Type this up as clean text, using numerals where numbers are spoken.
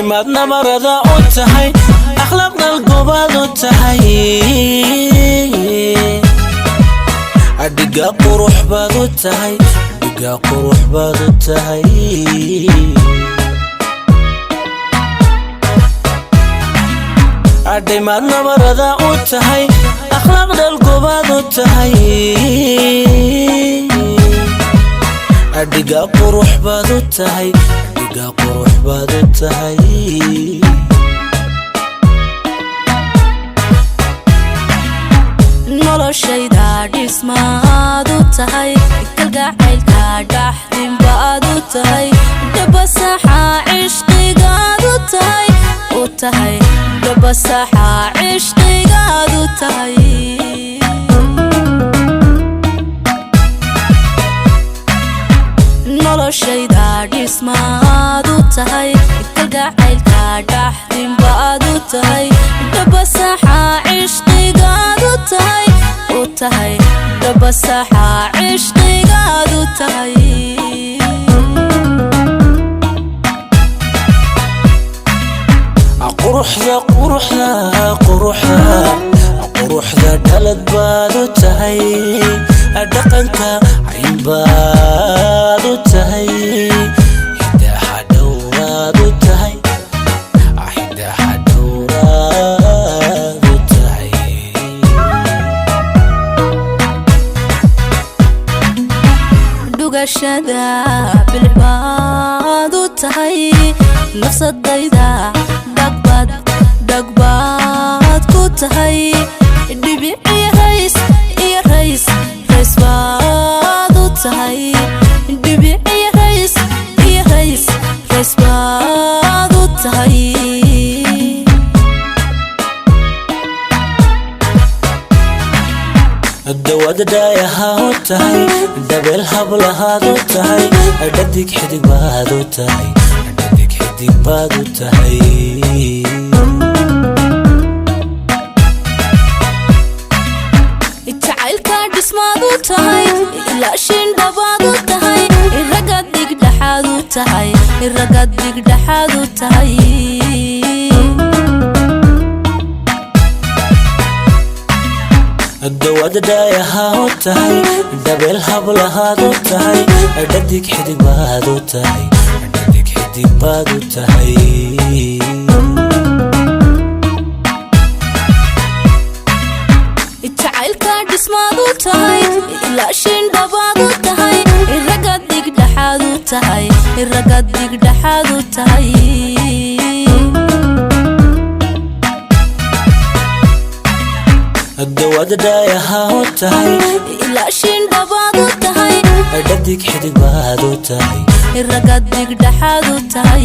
دمادنا مرضى أوتهاي أخلاقنا القباد أوتهاي أدقا قروح باد أوتهاي أدقا قروح باد أوتهاي دمادنا مرضى أوتهاي أخلاقنا القباد أوتهاي أدقا قروح باد أوتهاي أدقا قروح باد أوتهاي noloshayda dhismaad u tahay kalgacaylka dhaxdinbaad u tahay dhabasaxa cishqigaad u tahay dhabasaxa cishqigaad u tahay noloshayda dhismaad u tahay kalgacaylka dhaxdinbaad u tahay dhabasaxa cishqigaad u tahay dhabasaxa cishqigaad u tahay quruxda dhalad baad u tahay dhaqanka cayn baad u tahay hidaha dhowraad u tahay hidaha dhowraad u tahay dhugashada bilbaad u tahay nafsadayda dhagbaad ku tahay dhibic iyo rays baad u tahay dhibic iyo rays baad u tahay dawada daayaha u tahay dabeel hablahaad u tahay dhadig xidig baad u tahay dhadig xidig baad u tahay jacaylka dhismaad u tahay ilaashin dhabaad u tahay ragad digdhaxaad u tahay ragad digdhaxaad u tahay dawada daayaha u tahay dabeel hablahaad u tahay dhadig xidig baad u tahay dhadig xidig baad u tahay jacaylka dhismaad u tahay ilaashin dhabaad u tahay ragad digdhaxaad u tahay ragad digdhaxaad u tahay dawada daayaha u tahay ilaashin dhabaad u tahay dhadig xidig baad u tahay ragad digdhaxaad u tahay